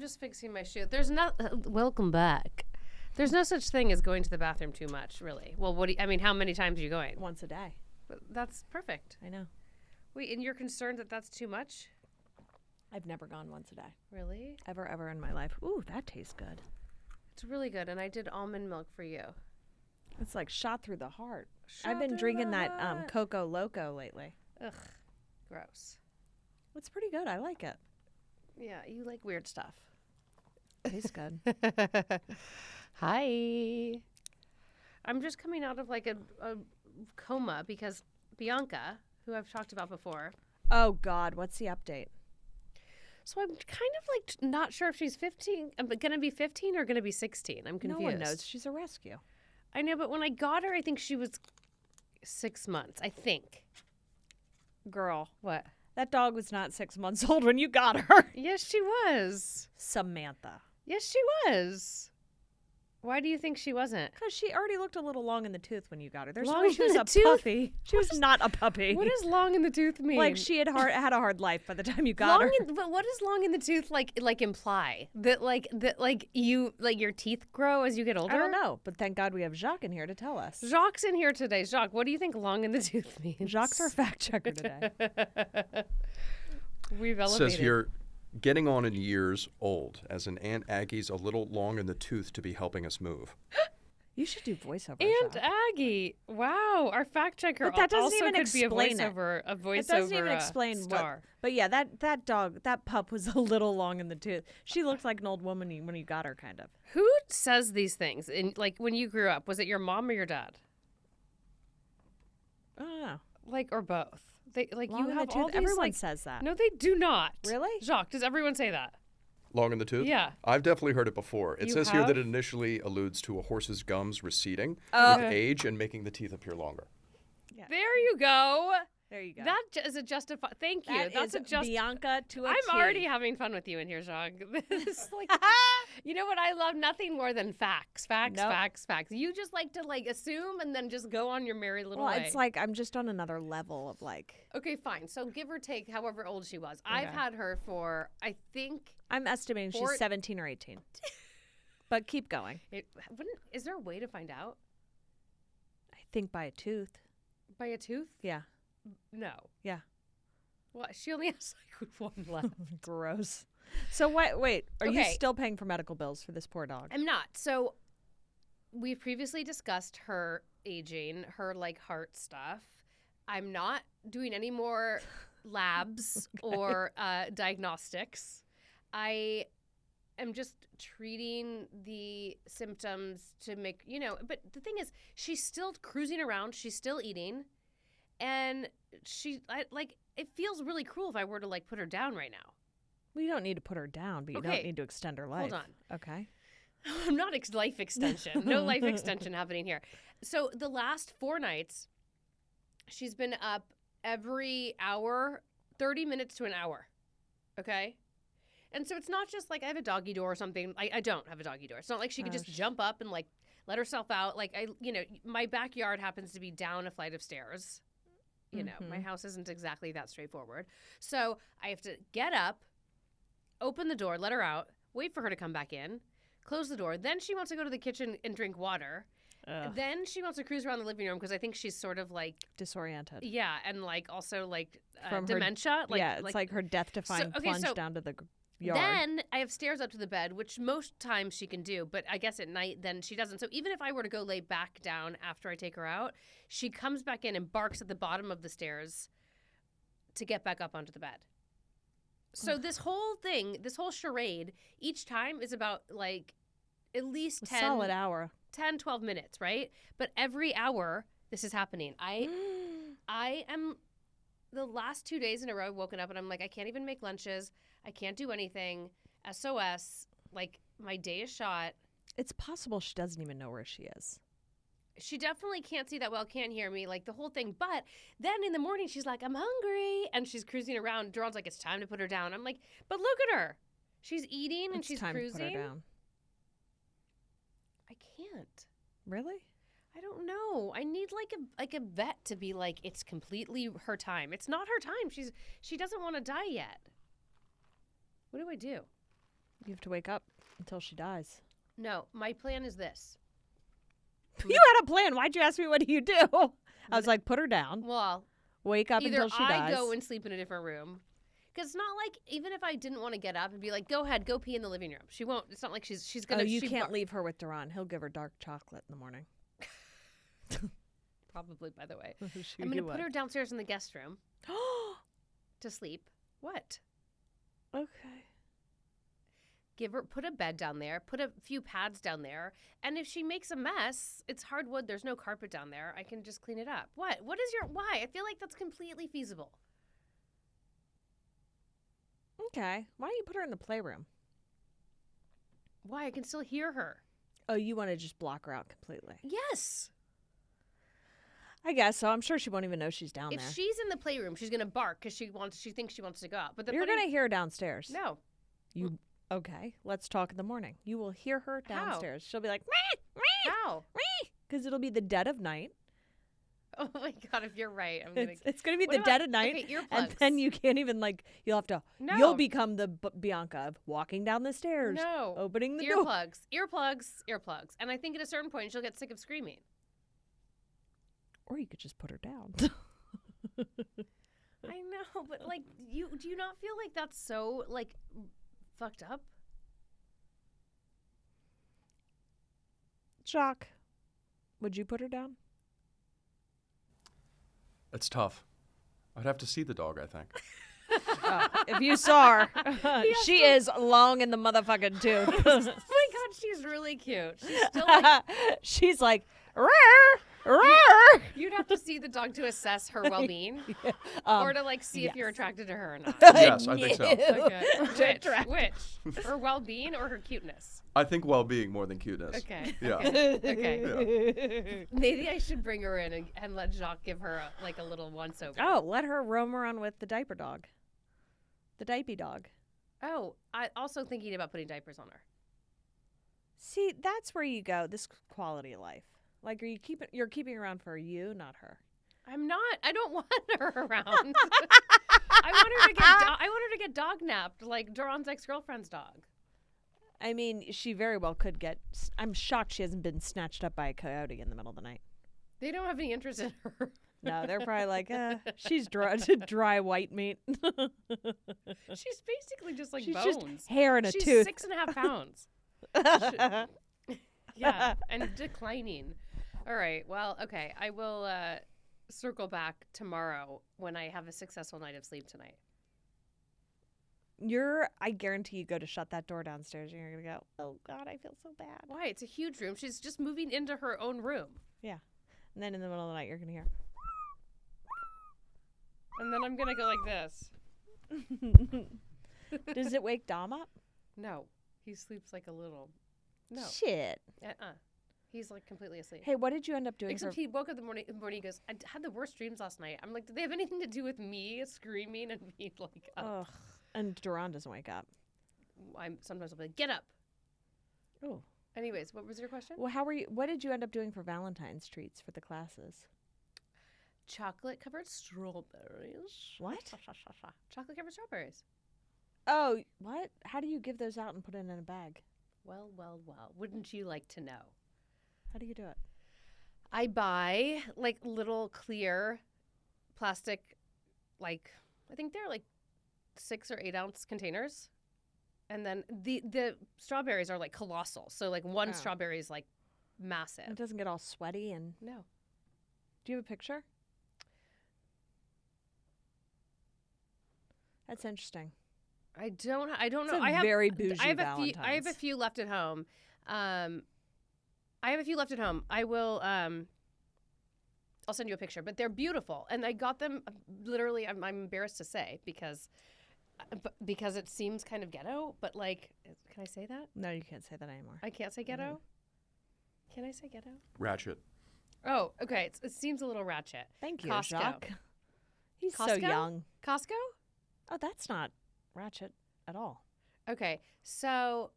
just fixing my shoe. There's not. Welcome back. There's no such thing as going to the bathroom too much, really. Well, how many times are you going? Once a day. That's perfect. I know. Wait, and you're concerned that that's too much? I've never gone once a day. Really? Ever in my life. Ooh, that tastes good. It's really good, and I did almond milk for you. It's like shot through the heart. I've been drinking that Coco Loco lately. Ugh, gross. It's pretty good. I like it. Yeah, you like weird stuff. Tastes good. Hi. I'm just coming out of like a coma because Bianca, who I've talked about before. Oh, God. What's the update? So I'm kind of like not sure if she's 15. I'm going to be 15 or going to be 16. I'm confused. No one knows. She's a rescue. I know, but when I got her, I think she was 6 months. I think. Girl. What? That dog was not 6 months old when you got her. Yes, she was. Samantha. Yes, she was. Why do you think she wasn't? Because she already looked a little long in the tooth when you got her. There's Long no way she in was the a tooth? puppy. She was not a puppy. What does long in the tooth mean? Like she had a hard life by the time you got her. But what does long in the tooth like imply? That your teeth grow as you get older? I don't know, but thank God we have Jacques in here to tell us. Jacques in here today. Jacques, what do you think long in the tooth means? Jacques our fact checker today. We've It elevated. says here, getting on in years old, as in Aunt Aggie's a little long in the tooth to be helping us move. You should do voiceover. Aunt Jacques. Aggie. Wow, our fact checker But that doesn't also even could be a explain voiceover. A voiceover It doesn't even explain star. But yeah, that dog, that pup was a little long in the tooth. She looked like an old woman when you got her, kind of. Who says these things? In like when you grew up, was it your mom or your dad? I don't know. Like or both? They like Long you in have the all tooth. these. Everyone like, says that. No, they do not. Really? Jacques, does everyone say that? Long in the tooth? Yeah. I've definitely heard it before. It You says here that have? it initially alludes to a horse's gums receding Oh. with age and making the teeth appear longer. There you go. There you go. That is a justify. Thank you. That That's is a just. Bianca to a I'm T. already having fun with you in here, Jacques. This is like, you know what I love? Nothing more than facts, facts, Nope. facts, facts. You just like to like assume and then just go on your merry little Well, way. it's like I'm just on another level of like. Okay, fine. So give or take however old she was. Okay. I've had her for, I think, I'm estimating she's 17 or 18. But keep going. is there a way to find out? I think by a tooth. By a tooth? Yeah. No. Yeah. Well, she only has like one left. Gross. So wait, are you Okay. still paying for medical bills for this poor dog? I'm not. So we've previously discussed her aging, her like heart stuff. I'm not doing any more labs or diagnostics. I am just treating the symptoms to make, but the thing is, she's still cruising around. She's still eating. And it feels really cruel if I were to like put her down right now. Well, you don't need to put her down, but you Okay. don't need to extend her life. Hold on. Okay. I'm not life extension. No life extension happening here. So the last 4 nights, she's been up every hour, 30 minutes to an hour. Okay? And so it's not just like I have a doggy door or something. I don't have a doggy door. It's not like she could just jump up and like let herself out. Like my backyard happens to be down a flight of stairs. My house isn't exactly that straightforward. So I have to get up, open the door, let her out, wait for her to come back in, close the door. Then she wants to go to the kitchen and drink water. Ugh. Then she wants to cruise around the living room because I think she's sort of like Disoriented. yeah, and like also like From her- dementia. It's like her death-defying plunge down to the yard. Then I have stairs up to the bed, which most times she can do, but I guess at night then she doesn't. So even if I were to go lay back down after I take her out, she comes back in and barks at the bottom of the stairs to get back up onto the bed. So this whole thing, this whole charade, each time is about like at least 10 solid hour. 10, 12 minutes, right? But every hour this is happening. I am the last 2 days in a row I've woken up and I'm like, I can't even make lunches. I can't do anything. SOS. Like, my day is shot. It's possible she doesn't even know where she is. She definitely can't see that well, can't hear me, like the whole thing. But then in the morning, she's like, I'm hungry. And she's cruising around. Daron's like, it's time to put her down. I'm like, but look at her. She's eating and It's she's time cruising. to put her down. I can't. Really? I don't know. I need like a vet to be like, it's completely her time. It's not her time. She doesn't want to die yet. What do I do? You have to wake up until she dies. No, my plan is this. You had a plan. Why'd you ask me what do you do? I was like, put her down. Well, Wake up either until she I dies. go and sleep in a different room. Because it's not like, even if I didn't want to get up and be like, go ahead, go pee in the living room. She won't. It's not like she's going Oh, to. you can't leave her with Duran. He'll give her dark chocolate in the morning. Probably, by the way. Sure I'm going you to put would. her downstairs in the guest room to sleep. What? Okay. Put a bed down there, put a few pads down there, and if she makes a mess, it's hardwood, there's no carpet down there, I can just clean it up. Why? I feel like that's completely feasible. Okay. Why don't you put her in the playroom? Why? I can still hear her. Oh, you want to just block her out completely? Yes. I guess so. I'm sure she won't even know she's down If there. she's in the playroom, she's going to bark because she thinks she wants to go out. But You're going to hear her downstairs. No. Okay. Let's talk in the morning. You will hear her How? downstairs. She'll be like, How? because it'll be the dead of night. Oh my God, if you're right, I'm going to. It's going to be What the dead about- of night. okay, And earplugs. then you can't even you'll have to, No. you'll become the Bianca of walking down the stairs, No. opening the door. Earplugs. And I think at a certain point, she'll get sick of screaming. Or you could just put her down. I know, but like, do you not feel like that's so like fucked up? Jacques, would you put her down? It's tough. I'd have to see the dog, I think. If you saw her, she is long in the motherfucking tooth. Oh my God, she's really cute. She's still like, She's like, "Rawr, rawr." you'd have to see the dog to assess her well-being, or to like see if you're attracted to her or not. Yes, I think so. Okay. Which? Her well-being or her cuteness? I think well-being more than cuteness. Okay. Yeah. Okay. Maybe I should bring her in and let Jacques give her a little once-over. Oh, let her roam around with the diaper dog. The diaper dog. Oh, I also thinking about putting diapers on her. See, that's where you go. This quality of life. Like, you're keeping her around for you, not her. I'm not. I don't want her around. I want her to get dog napped like Duran's ex-girlfriend's dog. I mean, she very well could get. I'm shocked she hasn't been snatched up by a coyote in the middle of the night. They don't have any interest in her. No, they're probably like, she's dry white meat. She's basically just like She's bones. just hair and a She's tooth. 6.5 pounds. Yeah, and declining. All right. Well, okay. I will circle back tomorrow when I have a successful night of sleep tonight. I guarantee you go to shut that door downstairs and you're going to go, oh God, I feel so bad. Why? It's a huge room. She's just moving into her own room. Yeah. And then in the middle of the night, you're going to hear. And then I'm going to go like this. Does it wake Dom up? No. He sleeps like a little. No. Shit. He's like completely asleep. Hey, what did you end up doing? Except he woke up in the morning. He goes, I had the worst dreams last night. I'm like, did they have anything to do with me screaming and being like, Ugh. And Duran doesn't wake up. Sometimes I'll be like, get up. Oh. Anyways, what was your question? Well, what did you end up doing for Valentine's treats for the classes? Chocolate covered strawberries. What? Chocolate covered strawberries. Oh, what? How do you give those out and put it in a bag? Well. Wouldn't you like to know? How do you do it? I buy like little clear plastic, I think they're like 6 or 8 ounce containers. And then the strawberries are like colossal. So like one strawberry is like massive. It doesn't get all sweaty and. No. Do you have a picture? That's interesting. I don't know. It's a very bougie I have Valentine's. I have a few left at home. I will I'll send you a picture, but they're beautiful, and I got them literally. I'm embarrassed to say because it seems kind of ghetto, but like, can I say that? No, you can't say that anymore. I can't say ghetto. Can I say ghetto? Ratchet. Oh, okay. It seems a little ratchet. Thank you, Costco. Jacques. He's so Costco? young. Costco? Oh, that's not ratchet at all. Okay, so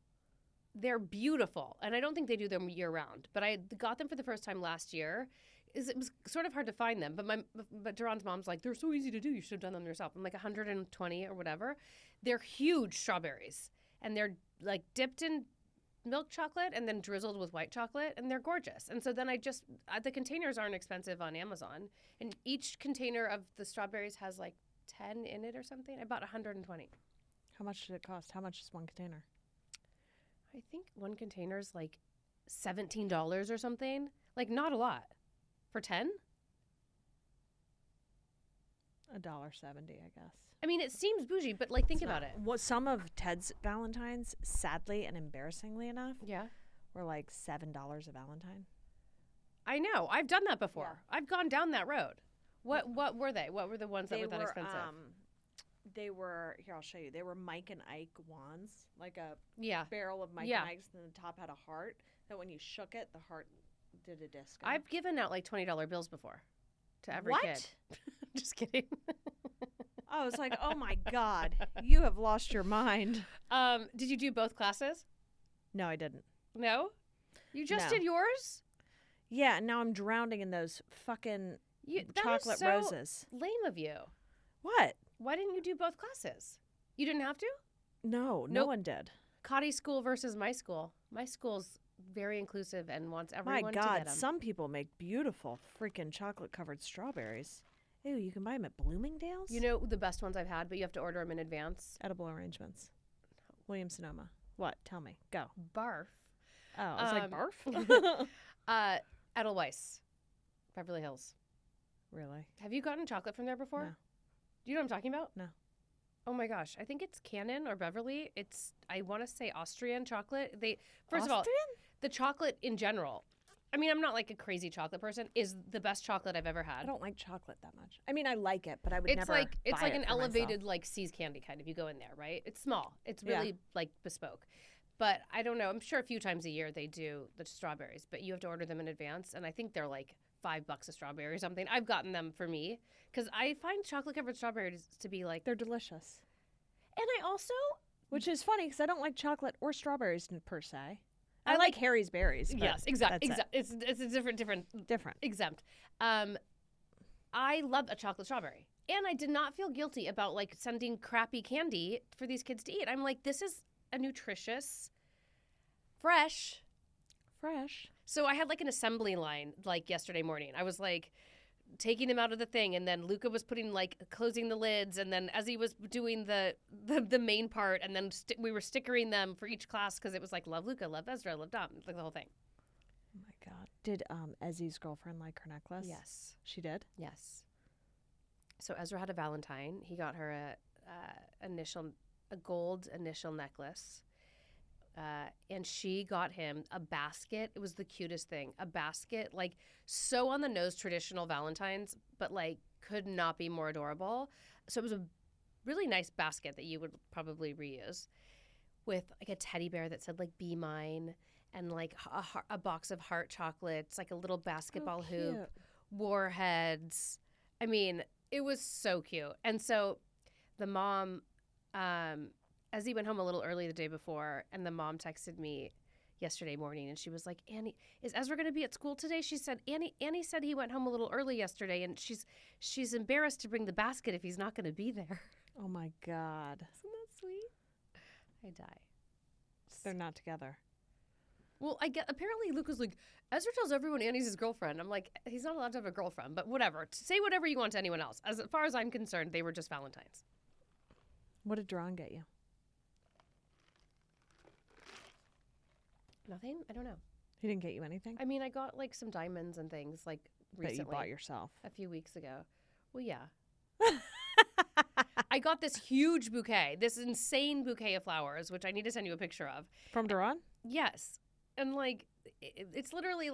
they're beautiful, and I don't think they do them year round. But I got them for the first time last year. It was sort of hard to find them, but Duran's mom's like, they're so easy to do. You should have done them yourself. I'm like 120 or whatever. They're huge strawberries, and they're like dipped in milk chocolate and then drizzled with white chocolate, and they're gorgeous. And so then the containers aren't expensive on Amazon, and each container of the strawberries has like 10 in it or something. I bought 120. How much did it cost? How much is one container? I think one container is like $17 or something. Like, not a lot. For 10? $1.70, I guess. I mean, it seems bougie, but like, think about it. What some of Ted's Valentines, sadly and embarrassingly enough, Yeah. were like $7 a Valentine. I know. I've done that before. Yeah. I've gone down that road. What were they? What were the ones that were that expensive? They were, here, I'll show you. They were Mike and Ike wands, like a Yeah. barrel of Mike Yeah. and Ike's, and the top had a heart, that when you shook it, the heart did a disco. I've given out like $20 bills before to every What? kid. Just kidding. I was like, oh my God, you have lost your mind. Did you do both classes? No, I didn't. No? You just No. did yours? Yeah, and now I'm drowning in those fucking That chocolate is so roses. lame of you. What? Why didn't you do both classes? You didn't have to? No, no Nope. one did. Kottie school versus my school. My school's very inclusive and wants everyone My to get God, 'em. some people make beautiful freaking chocolate-covered strawberries. Ew, you can buy them at Bloomingdale's? You know the best ones I've had, but you have to order them in advance. Edible arrangements. Williams-Sonoma. What? Tell me. Go. Barf. Oh, I was like, barf? Edelweiss, Beverly Hills. Really? Have you gotten chocolate from there before? No. Do you know what I'm talking about? No. Oh my gosh, I think it's Canon or Beverly. I want to say Austrian chocolate. First of Austrian? all, the chocolate in general. I mean, I'm not like a crazy chocolate person. Is the best chocolate I've ever had. I don't like chocolate that much. I mean, I like it, but I would It's never like buy it an for elevated myself. like See's candy kind of. You go in there, right? It's small. It's Yeah. really like bespoke. But I don't know. I'm sure a few times a year they do the strawberries, but you have to order them in advance, and I think they're like $5 a strawberry or something. I've gotten them for me because I find chocolate covered strawberries to be like. They're delicious. And I also Which is funny because I don't like chocolate or strawberries per se. I I like- like Harry's berries. But yes, exactly. that's It's a different different. exempt. I love a chocolate strawberry. And I did not feel guilty about like sending crappy candy for these kids to eat. I'm like, this is a nutritious, fresh. So I had like an assembly line like yesterday morning. I was like taking him out of the thing, and then Luca was putting like closing the lids, and then Ezzy was doing the main part, and then we were stickering them for each class because it was like love Luca, love Ezra, love Dom, like the whole thing. Oh my God. Did Ezzy's girlfriend like her necklace? Yes. She did? Yes. So Ezra had a Valentine. He got her a gold initial necklace. And she got him a basket. It was the cutest thing. A basket, like so on the nose traditional Valentines, but like could not be more adorable. So it was a really nice basket that you would probably reuse with like a teddy bear that said like "Be Mine" and like a box of heart chocolates, like a little basketball hoop, cute. warheads. I mean, it was so cute. And so the mom, as he went home a little early the day before, and the mom texted me yesterday morning, and she was like, "Annie, is Ezra going to be at school today?" She said, Annie said he went home a little early yesterday, and she's embarrassed to bring the basket if he's not going to be there." Oh my God. Isn't that sweet? I die. They're not together. Well, apparently Luke was like, Ezra tells everyone Annie's his girlfriend. I'm like, he's not allowed to have a girlfriend, but whatever. Say whatever you want to anyone else. As far as I'm concerned, they were just Valentines. What did Duran get you? Nothing? I don't know. He didn't get you anything? I mean, I got like some diamonds and things like recently. That you bought yourself. A few weeks ago. Well, yeah. I got this huge bouquet, this insane bouquet of flowers, which I need to send you a picture of. From Duran? Yes. And like, it's literally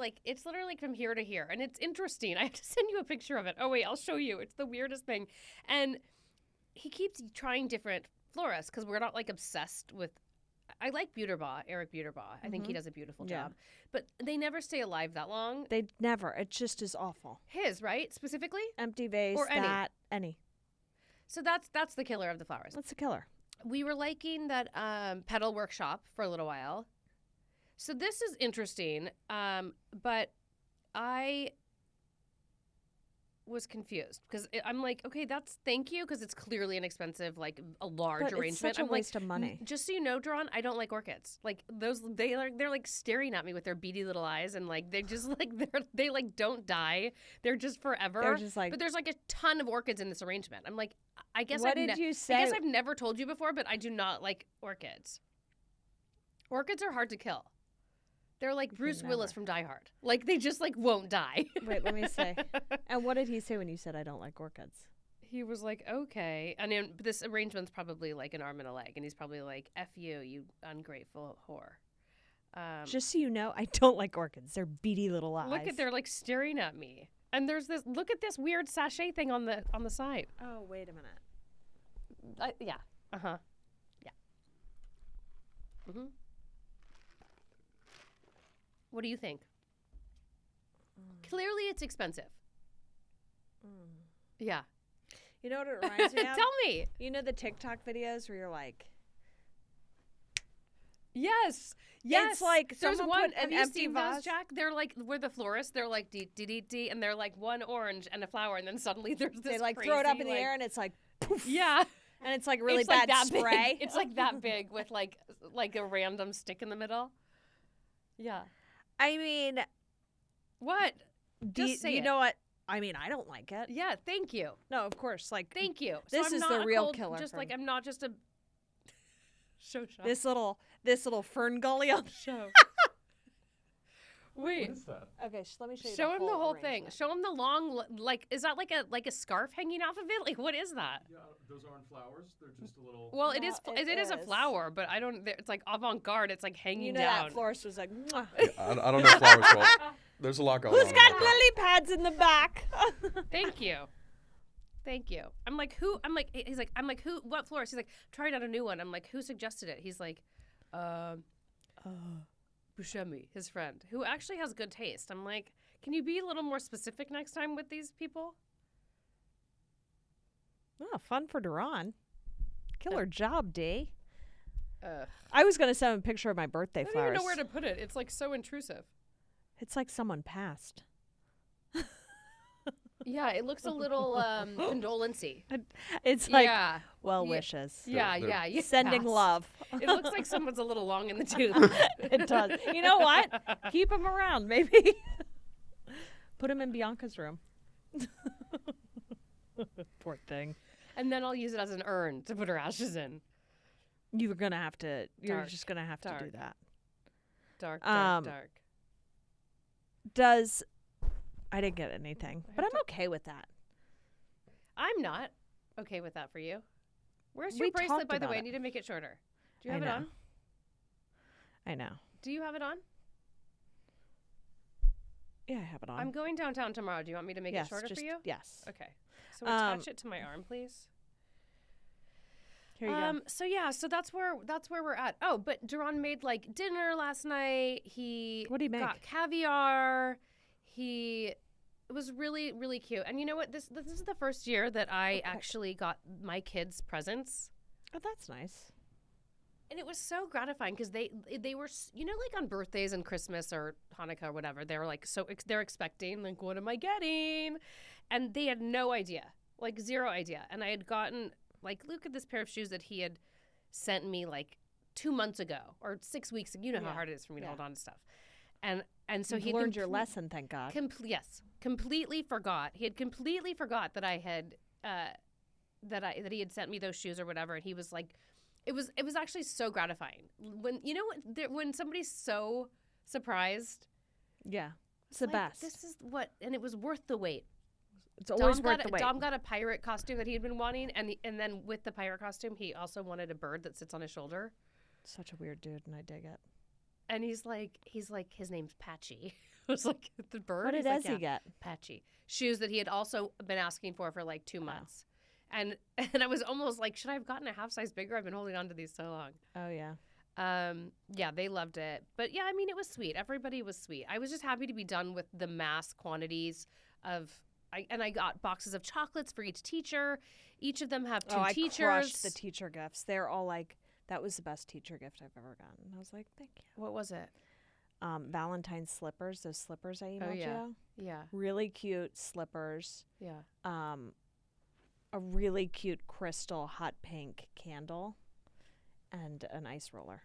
from here to here. And it's interesting. I have to send you a picture of it. Oh, wait, I'll show you. It's the weirdest thing. And he keeps trying different florists because we're not like obsessed with. I like Eric Buterbaugh. I think he does a beautiful job. But they never stay alive that long. They never. It just is awful. His, right? Specifically? Empty vase, Or any. any. So that's the killer of the flowers. That's a killer. We were liking that pedal workshop for a little while. So this is interesting, but I was confused because I'm like, okay, thank you, because it's clearly an expensive, like a large But arrangement. it's such a I'm waste like, of money. Just so you know, Daron, I don't like orchids. Like they're like staring at me with their beady little eyes, and like they just like they like don't die. They're just forever. They're just like. But there's like a ton of orchids in this arrangement. I'm like, I guess What did you say? I guess I've never told you before, but I do not like orchids. Orchids are hard to kill. They're like Bruce Willis from Die Hard. Like, they just, like, won't die. Wait, let me say. And what did he say when you said, I don't like orchids? He was like, okay. And this arrangement's probably, like, an arm and a leg. And he's probably like, F you ungrateful whore. Just so you know, I don't like orchids. They're beady little eyes. Look at, they're, like, staring at me. And there's this, look at this weird sachet thing on the side. Oh, wait a minute. Yeah. Uh-huh. Yeah. Mm-hmm. What do you think? Clearly, it's expensive. Yeah. You know what it reminds me of? Tell me. You know the TikTok videos where you're like... Yes. It's like there's someone one. put an Have you empty seen vase. those, Jack? They're like, we're the florists. They're like, dee, dee, dee, dee, and they're like one orange and a flower, and then suddenly there's this They like crazy, throw it up in the like, air and it's like... Poof. Yeah. And it's like really It's like bad that spray. Big. It's like that big with like a random stick in the middle. Yeah. I mean... What? Just say you it. know what? I mean, I don't like it. Yeah, thank you. No, of course. Like, Thank you. This I'm is not the a real cold, killer Just for like me. I'm not just a show shop. this little fern gully on show. Wait. What is that? Okay, let me show you. Show him the whole thing. arrangement. Show him the long, like, is that like a scarf hanging off of it? Like, what is that? Yeah, those aren't flowers. They're just a little. Well, No, it is a is. flower, but I don't. It's like avant-garde. It's like hanging You know down. that florist was like, Mwah. I don't know flowers. Well, there's a lot going on. Who's got lily pads in the back? Thank you. Thank you. I'm like, who? He's like, I'm like, who? What florist? He's like, tried out a new one. I'm like, who suggested it? He's like, Buscemi, his friend, who actually has good taste. I'm like, can you be a little more specific next time with these people? Oh, fun for Daron. Killer job, D. Ugh. I was going to send him a picture of my birthday I don't flowers. even know where to put it. It's like so intrusive. It's like someone passed. Yeah, it looks a little condolency. It's like yeah. well Yeah. wishes. Yeah, They're- yeah. You Sending pass. love. It looks like someone's a little long in the tooth. It does. You know what? Keep him around, maybe. Put him in Bianca's room. Poor thing. And then I'll use it as an urn to put her ashes in. You're gonna have to. You're Dark. just gonna have to do Dark. that. Dark, Um, dark. Does I didn't get anything, but I'm okay with that. I'm not okay with that for you. Where's We your bracelet, talked by the about way? I it. need to make it shorter. Do you I have it know. on? I know. Do you have it on? Yeah, I have it on. I'm going downtown tomorrow. Do you want me to make yes, it shorter just, for you? Yes. Okay. So attach it to my arm, please. Here you go. So yeah, so that's where we're at. Oh, but Daron made like dinner last night. What'd he make? Got caviar. It was really, really cute. And you know what? This is the first year that I actually got my kids presents. Oh, that's nice. And it was so gratifying because they were, you know, like on birthdays and Christmas or Hanukkah or whatever, they were like, they're expecting, like, what am I getting? And they had no idea, like zero idea. And I had gotten, like, look at this pair of shoes that he had sent me like 2 months ago or 6 weeks ago. You know how hard it is for me to hold on to stuff. And so he learned your lesson, thank God. Yes, completely forgot. He had completely forgot that I had that he had sent me those shoes or whatever. And he was like, it was actually so gratifying when when somebody's so surprised. Yeah, it's the like, best. This is what, and it was worth the wait. It's always worth the wait. Dom got a pirate costume that he had been wanting, and then with the pirate costume, he also wanted a bird that sits on his shoulder. Such a weird dude, and I dig it. And he's like, his name's Patchy. I was like, the bird? What He's does like, he yeah, get? Patchy. Shoes that he had also been asking for like 2 months. And I was almost like, should I have gotten a half size bigger? I've been holding on to these so long. Oh, yeah. Yeah, they loved it. But yeah, I mean, it was sweet. Everybody was sweet. I was just happy to be done with the mass quantities of, I got boxes of chocolates for each teacher. Each of them have two teachers. I crushed the teacher gifts. They're all like, that was the best teacher gift I've ever gotten. I was like, thank you. What was it? Valentine's slippers, those slippers I emailed yeah. you. Yeah. Really cute slippers. Yeah. A really cute crystal hot pink candle, and an ice roller.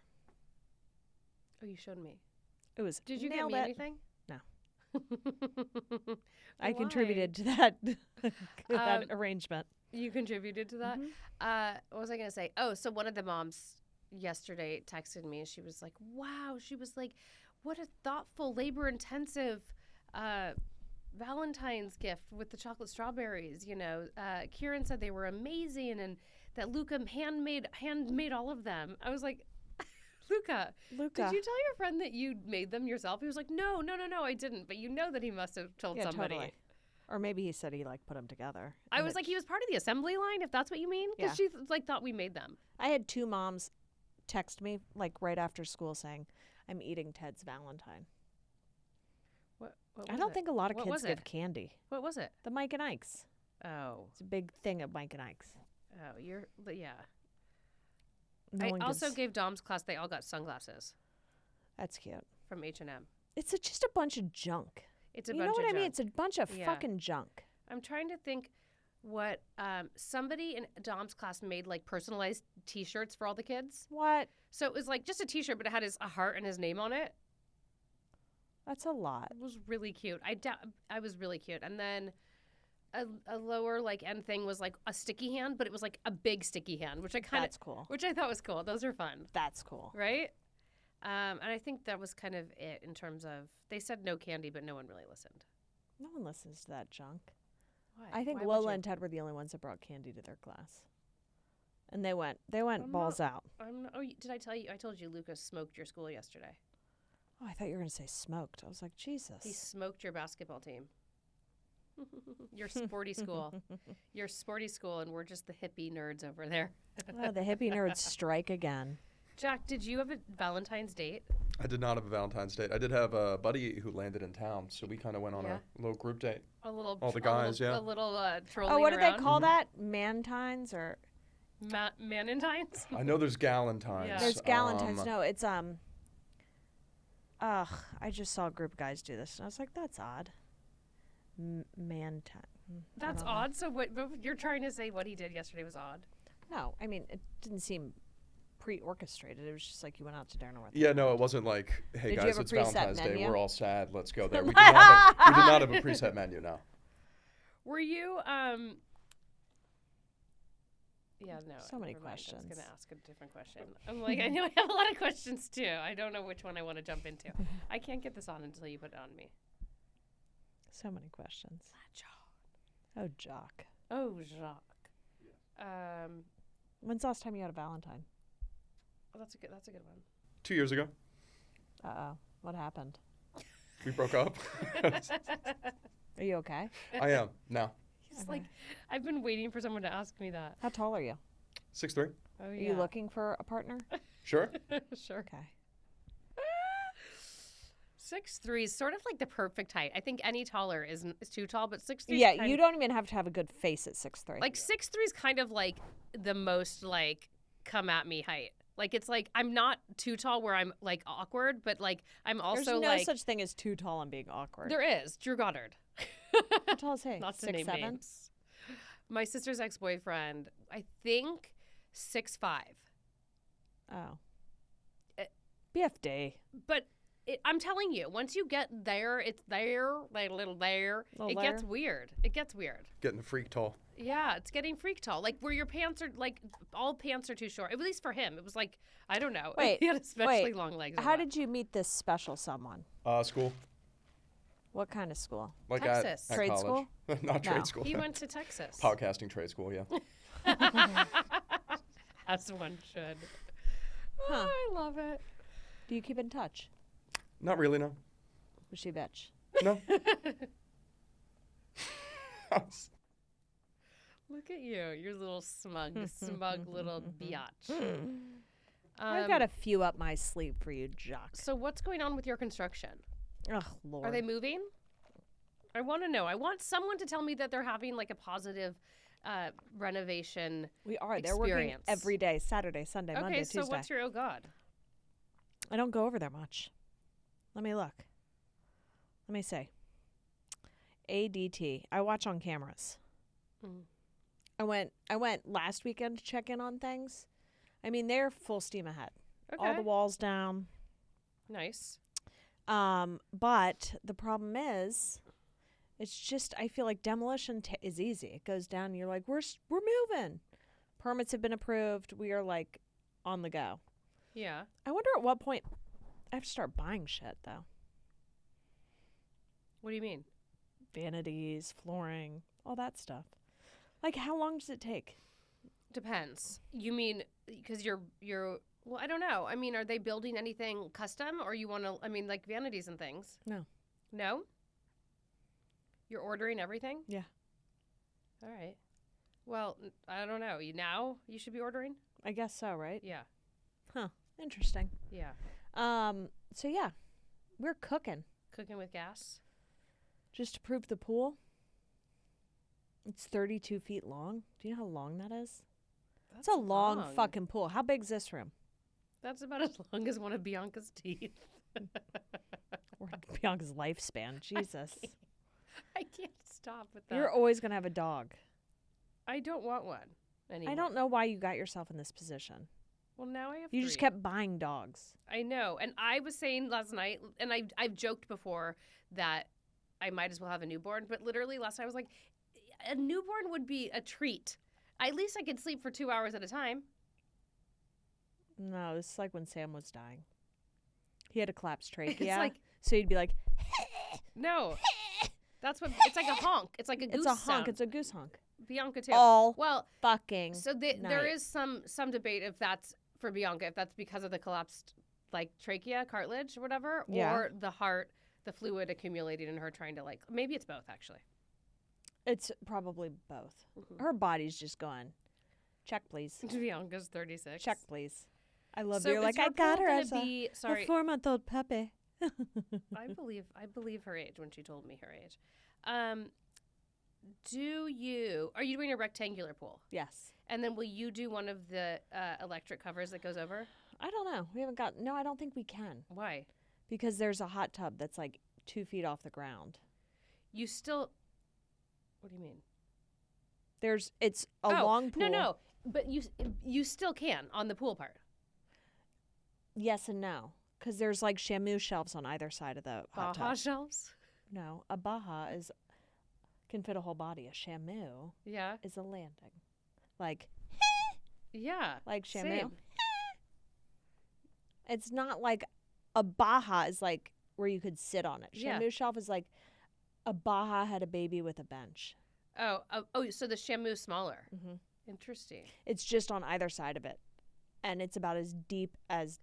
Oh, you showed me. It was Did you get nailed me it. anything? No. Why? I contributed to that that arrangement. You contributed to that? Mhm. What was I going to say? Oh, so one of the moms yesterday texted me and she was like, wow. She was like, what a thoughtful, labor-intensive Valentine's gift with the chocolate strawberries. You know, Kieran said they were amazing and that Luca handmade all of them. I was like, Luca, did you tell your friend that you made them yourself? He was like, no, I didn't. But you know that he must have told somebody. Totally. Or maybe he said he put them together. I was like, he was part of the assembly line, if that's what you mean? Because she thought we made them. I had 2 moms text me right after school saying, I'm eating Ted's Valentine. What I don't think a lot of What kids was give it? candy. What was it? The Mike and Ike's. Oh. It's a big thing at Mike and Ike's. Oh, yeah. No I one also gives- gave Dom's class, they all got sunglasses That's cute. from H&M. It's just a bunch of junk. It's a You bunch know what of I mean? junk. It's a bunch of Yeah. fucking junk. I'm trying to think what somebody in Dom's class made like personalized T-shirts for all the kids. What? So it was like just a T-shirt, but it had a heart and his name on it. That's a lot. It was really cute. I was really cute. And then a lower like end thing was like a sticky hand, but it was like a big sticky hand, which I cool. which I thought was cool. Those are fun, That's cool. right? And I think that was kind of it in terms of they said no candy, but no one really listened. No one listens to that junk. Why? I think Why would Lola you? and Ted were the only ones that brought candy to their class. And they went balls out. Did I tell you? I told you Lucas smoked your school yesterday. Oh, I thought you were going to say smoked. I was like, Jesus. He smoked your basketball team. Your sporty school. Your sporty school, and we're just the hippie nerds over there. Oh, the hippie nerds strike again. Jack, did you have a Valentine's date? I did not have a Valentine's date. I did have a buddy who landed in town, so we kind of went on a little group date. A little. All the guys, a little trolling Oh, what do they around. call that? Mantines or Manentines? I know there's Galentines. Yeah. there's Galentines. No, it's I just saw a group of guys do this, and I was like, that's odd. Mantine. That's odd. So what you're trying to say? What he did yesterday was odd. No, I mean it didn't seem pre-orchestrated. It was just like you went out to dinner with. Yeah, no, it wasn't like, hey Did you guys, have a it's preset Valentine's Day. menu? We're all sad. Let's go there. We did not have a preset menu. No. Were you Yeah, no. So many never mind. I was questions. going to ask a different question. I'm like, I know I have a lot of questions too. I don't know which one I want to jump into. I can't get this on until you put it on me. So many questions. Oh, Jacques. Oh, Jacques. When's the last time you had a Valentine? Oh, that's a good one. 2 years ago, Uh-oh. What happened? we broke up. Are you okay? I am now. It's like I've been waiting for someone to ask me that. How tall are you? 6'3". Oh, Are you looking for a partner? Sure. Sure. Okay. 6'3" is sort of like the perfect height. I think any taller is too tall, but 6'3". Yeah, you don't even have to have a good face at 6'3". Like 6'3" is kind of like the most like come at me height. Like it's like I'm not too tall where I'm like awkward, but like I'm also There's no like such thing as too tall and being awkward. there is Drew Goddard. How tall is he? Not to 6'7"? name names. My sister's ex-boyfriend, I think 6'5". Oh. Uh, BFD. But I'm telling you, once you get there, it's there, like a little there. Little It gets there? weird. It gets weird. Getting the freak tall. Yeah, it's getting freak tall. Like where your pants are like all pants are too short. At least for him, it was like I don't know. Wait, he had especially wait. long legs. or How what. did you meet this special someone? School. What kind of school? Like Texas. at Trade college. Not No. trade school. He went to Texas. Podcasting trade school, yeah. As one should. Huh. Oh, I love it. Do you keep in touch? Not really, no. Was she a bitch? No. Look at you. You're a little smug little biatch. I've got a few up my sleeve for you, Jacques. So what's going on with your construction? Oh, Lord. Are they moving? I want to know. I want someone to tell me that they're having like a positive renovation. We are. They're working experience. every day, Saturday, Sunday, Okay, Monday, so Tuesday. what's your oh god? I don't go over there much. Let me look. Let me see. ADT. I watch on cameras. Mm. I went last weekend to check in on things. I mean, they're full steam ahead. Okay. All the walls down. Nice. But the problem is, it's just, I feel like demolition is easy. It goes down and you're like, we're moving. Permits have been approved. We are like on the go. Yeah. I wonder at what point I have to start buying shit though. What do you mean? Vanities, flooring, all that stuff. Like, how long does it take? Depends. You mean because you're well, I don't know. I mean, are they building anything custom or you want to, I mean, like vanities and things? No. No? You're ordering everything? Yeah. All right. Well, I don't know. Now you should be ordering? I guess so, right? Yeah. Huh. Interesting. Yeah. So yeah, we're cooking. Cooking with gas? Just to prove the pool. It's 32 feet long. Do you know how long that is? That's a long fucking pool. How big is this room? That's about as long as one of Bianca's teeth. Or Bianca's lifespan. Jesus. I can't stop with that. You're always going to have a dog. I don't want one anymore. I don't know why you got yourself in this position. Well, now I have You 3. just kept buying dogs. I know. And I was saying last night, and I've joked before that I might as well have a newborn, but literally last night I was like, a newborn would be a treat. At least I could sleep for 2 hours at a time. No, this is like when Sam was dying. He had a collapsed trachea. It's like, so he'd be like, no. That's what, it's like a honk. It's like a goose it's a honk. sound. It's a goose honk. Bianca too. All well, fucking so there night. is some debate if that's for Bianca, if that's because of the collapsed like trachea, cartilage, or whatever, Yeah. or the heart, the fluid accumulating in her trying to like, maybe it's both actually. It's probably both. Mhm. Her body's just going, check, please. Bianca's 36. Check, please. I love So you. You're is like, I your got pool her gonna as be, a sorry, 4-month-old puppy. I believe her age when she told me her age. Are you doing a rectangular pool? Yes. And then will you do one of the electric covers that goes over? I don't know. We haven't got, no, I don't think we can. Why? Because there's a hot tub that's like 2 feet off the ground. You still, what do you mean? It's a long pool. No, but you still can on the pool part. Yes and no. Because there's like shamu shelves on either side of the hot Baja tub. shelves? No, a baja can fit a whole body. A shamu Yeah. is a landing. Like Yeah. shamu. Same. It's not like a baja is like where you could sit on it. Yeah. Shamu shelf is like a baja had a baby with a bench. Oh, so the shamu's smaller. Mm-hmm. Interesting. It's just on either side of it, and it's about as deep as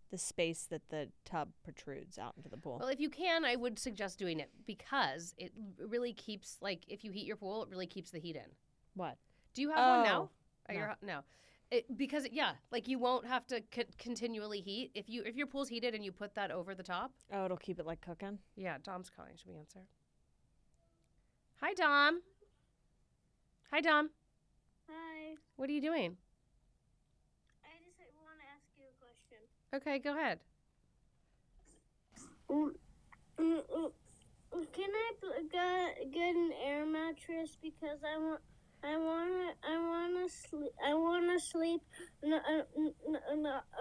the space that the tub protrudes out into the pool. Well, if you can, I would suggest doing it because it really keeps, like, if you heat your pool, it really keeps the heat in. What? Do you have one now? No. No. Because like you won't have to continually heat. If your pool's heated and you put that over the top. Oh, it'll keep it like cooking? Yeah, Dom's calling. Should we answer? Hi, Dom. Hi, Dom. Hi. What are you doing? I just want to ask you a question. Okay, go ahead. Can I get an air mattress because I want to sleep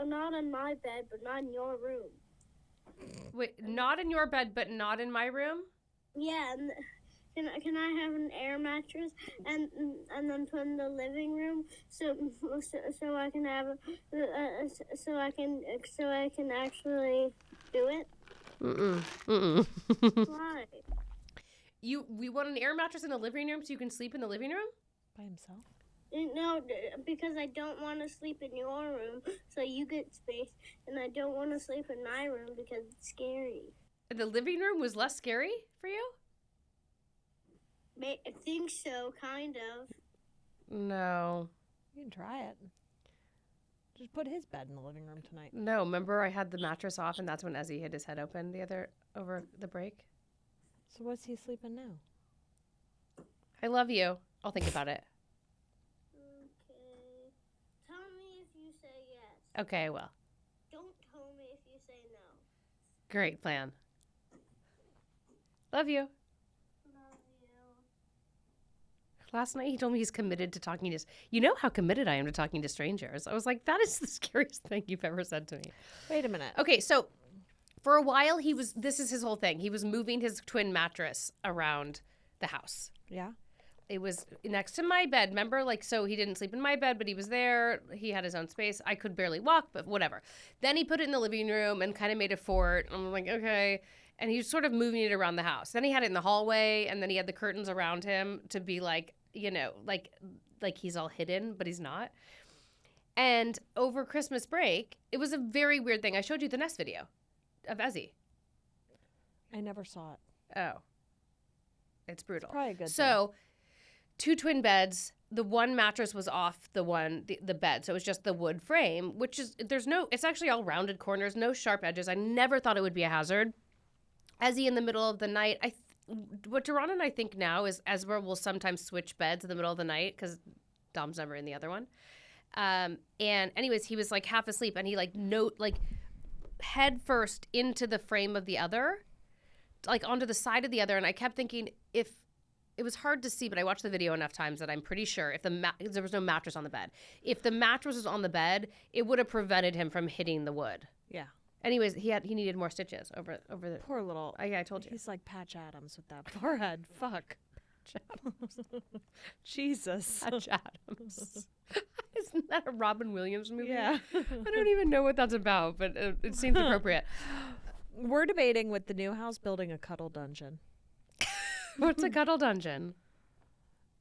not in my bed but not in your room. Wait, not in your bed, but not in my room? Yeah, and can I have an air mattress and then put in the living room so I can have so I can actually do it? Why? We want an air mattress in the living room so you can sleep in the living room? By himself? No, because I don't want to sleep in your room so you get space, and I don't want to sleep in my room because it's scary. The living room was less scary for you? I think so, kind of. No. You can try it. Just put his bed in the living room tonight. No, remember I had the mattress off and that's when Ezzy hit his head open over the break? So what's he sleeping now? I love you. I'll think about it. Okay. Tell me if you say yes. Okay, I will. Don't tell me if you say no. Great plan. Love you. Last night he told me he's committed to talking to. You know how committed I am to talking to strangers. I was like, that is the scariest thing you've ever said to me. Wait a minute. Okay, so for a while this is his whole thing. He was moving his twin mattress around the house. Yeah. It was next to my bed. Remember, so he didn't sleep in my bed, but he was there. He had his own space. I could barely walk, but whatever. Then he put it in the living room and kind of made a fort. I'm like, okay. And he was sort of moving it around the house. Then he had it in the hallway, and then he had the curtains around him to be like he's all hidden, but he's not. And over Christmas break, it was a very weird thing. I showed you the Nest video of Ezzy. I never saw it. Oh. It's brutal. It's probably a good So, 2 twin beds. The one mattress was off the bed. So it was just the wood frame, which is, it's actually all rounded corners, no sharp edges. I never thought it would be a hazard. Ezzy in the middle of the night, what Duran and I think now is Ezra will sometimes switch beds in the middle of the night because Dom's never in the other one. And anyways, he was like half asleep and he head first into the frame of the other, like onto the side of the other. And I kept thinking, if it was hard to see, but I watched the video enough times that I'm pretty sure if there was no mattress on the bed. If the mattress was on the bed, it would have prevented him from hitting the wood. Yeah. Anyways, he needed more stitches over the. Poor little. Yeah, I told you. He's like Patch Adams with that forehead. Fuck. Jesus. Patch Adams. Isn't that a Robin Williams movie? Yeah. I don't even know what that's about, but it seems appropriate. We're debating with the new house building a cuddle dungeon. What's a cuddle dungeon?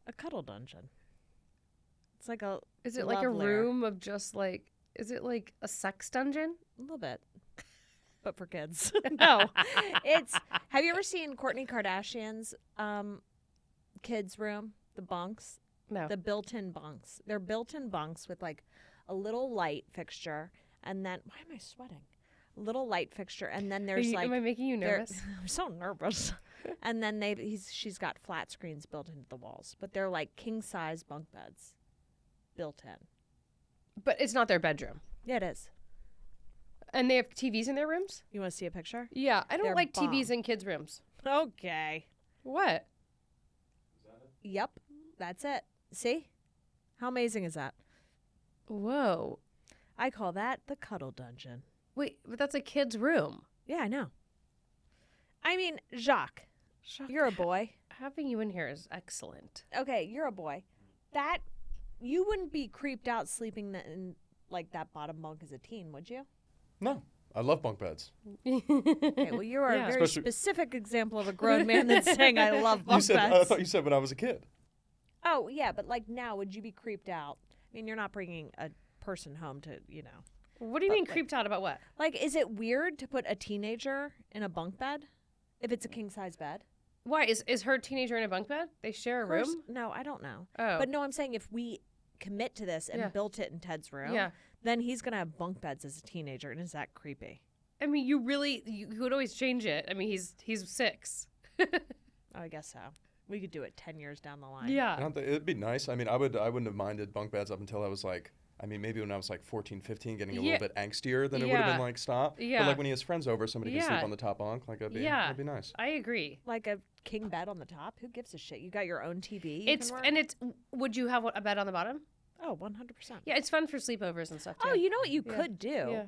A cuddle dungeon. It's like a. Is it like a room of just like? Is it like a sex dungeon? A little bit. But for kids. No. Have you ever seen Kourtney Kardashian's kids' room? The bunks? No. The built-in bunks. They're built-in bunks with like a little light fixture and then why am I sweating? A little light fixture and then there's am I making you nervous? I'm so nervous. And then she's got flat screens built into the walls, but they're like king-size bunk beds built in. But it's not their bedroom. Yeah, it is. And they have TVs in their rooms? You want to see a picture? Yeah, I don't They're like bomb. TVs in kids' rooms. Okay. What? Yep, that's it. See? How amazing is that? Whoa. I call that the cuddle dungeon. Wait, but that's a kid's room. Yeah, I know. I mean, Jacques, you're a boy. Having you in here is excellent. Okay, you're a boy. You wouldn't be creeped out sleeping in like that bottom bunk as a teen, would you? No, I love bunk beds. Okay, well, you are Yeah. a very specific example of a grown man that's saying I love bunk I beds. thought you said when I was a kid. Oh, yeah, but like now, would you be creeped out? I mean, you're not bringing a person home to, What do you mean creeped out about what? Like, is it weird to put a teenager in a bunk bed if it's a king-size bed? Why? Is her teenager in a bunk bed? They share a room? No, I don't know. Oh. But no, I'm saying if we commit to this and built it in Ted's room, then he's going to have bunk beds as a teenager. And is that creepy? I mean, you could always change it. I mean, he's 6. Oh, I guess so. We could do it 10 years down the line. Yeah. It'd be nice. I mean, I wouldn't have minded bunk beds up until I was like, maybe when I was like 14, 15, getting a little bit angstier, then it would have been like, stop. Yeah. But like when he has friends over, somebody can sleep on the top bunk. Like, that'd be nice. I agree. Like a king bed on the top? Who gives a shit? You got your own TV? Would you have a bed on the bottom? Oh, 100%. Yeah, it's fun for sleepovers and stuff too. Oh, you know what you could do? Yeah.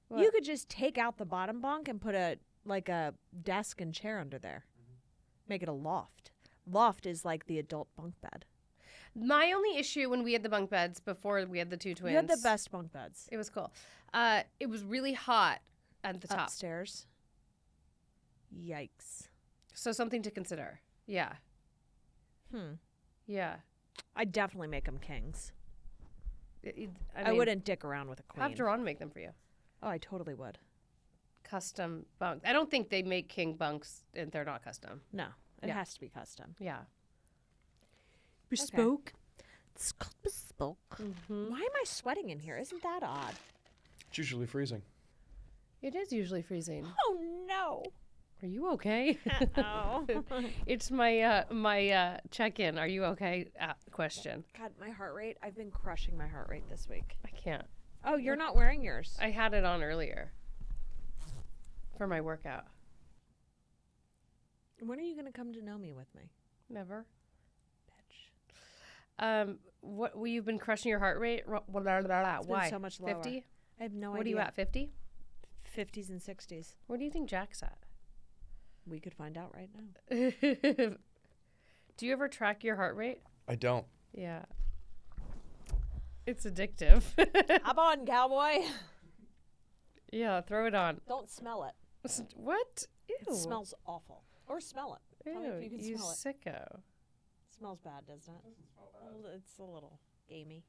What? You could just take out the bottom bunk and put a desk and chair under there. Make it a loft. Loft is like the adult bunk bed. My only issue when we had the bunk beds before we had the 2 twins. You had the best bunk beds. It was cool. It was really hot at the top. Upstairs. Yikes. So something to consider. Yeah. Yeah. I'd definitely make them kings. I mean, wouldn't dick around with a queen. Have Duran make them for you. Oh, I totally would. Custom bunks. I don't think they make king bunks and they're not custom. No, it has to be custom. Yeah. Bespoke. It's called bespoke. Why am I sweating in here? Isn't that odd? It's usually freezing. It is usually freezing. Oh no. Are you okay? Oh. It's my check-in. Are you okay? Question. God, my heart rate. I've been crushing my heart rate this week. I can't. Oh, you're not wearing yours. I had it on earlier. for my workout. When are you going to come to know me with me? Never. Bitch. What? Well, you've been crushing your heart rate. It's Why? been so much lower. 50? I have no idea. What are you at? 50? 50s and 60s. Where do you think Jack's at? We could find out right now. Do you ever track your heart rate? I don't. Yeah. It's addictive. Hop on, cowboy. Yeah, throw it on. Don't smell it. What? Ew. It smells awful. Or smell it. Tell me if you can you smell it. sicko. Smells bad, doesn't it? Well, it's a little gamey.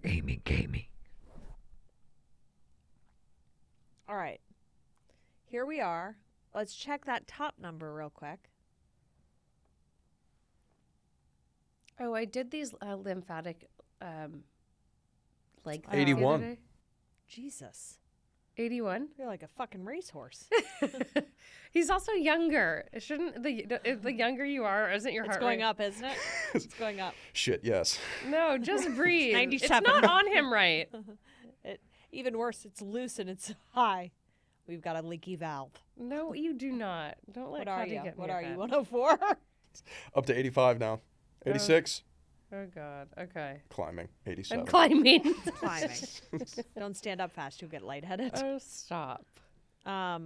Gamey. All right. Here we are. Let's check that top number real quick. Oh, I did these lymphatic leg. 81. Jesus. 81. You're like a fucking racehorse. He's also younger. Shouldn't the younger you are, isn't your It's heart going rate? up, isn't it? It's going up. Shit, yes. No, just breathe. 97. It's not on him right. Even worse, it's loose and it's high. We've got a leaky valve. No, you do not. Don't let What are Kottie you? get me What with are you? that. 104? Up to 85 now. 86. Oh God. Okay. Climbing. 87. I'm climbing. Climbing. Don't stand up fast. You'll get lightheaded. Oh, stop. Yeah,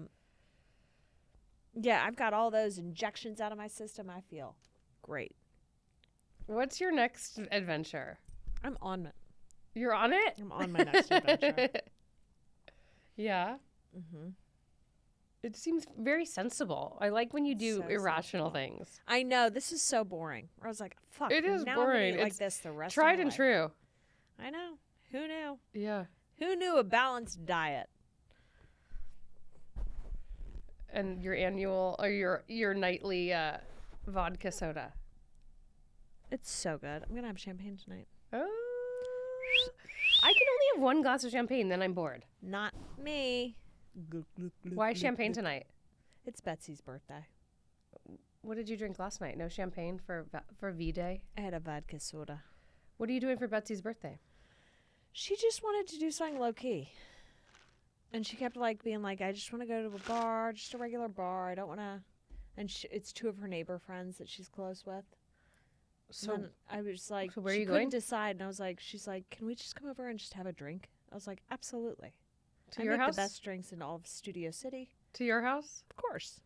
I've got all those injections out of my system. I feel great. What's your next adventure? I'm on it. You're on it? I'm on my next adventure. Yeah. Mm-hmm. It seems very sensible. I like when you do So irrational sensible. things. I know, this is so boring. I was like, fuck. It is now I'm gonna boring. eat like It's this the rest Tried of my and life. true. I know. Who knew? Yeah. Who knew a balanced diet? And your annual or your nightly vodka soda. It's so good. I'm going to have champagne tonight. Oh. I can only have one glass of champagne, then I'm bored. Not me. Why champagne tonight? It's Betsy's birthday. What did you drink last night? No champagne for V-Day? I had a vodka soda. What are you doing for Betsy's birthday? She just wanted to do something low key. And she kept like being like, I just want to go to a bar, just a regular bar. I don't want to. And it's two of her neighbor friends that she's close with. So And I was like, so where are she you couldn't going? decide. And I was like, she's like, can we just come over and just have a drink? I was like, absolutely. To I your make house? the best drinks in all of Studio City. To your house? Of course.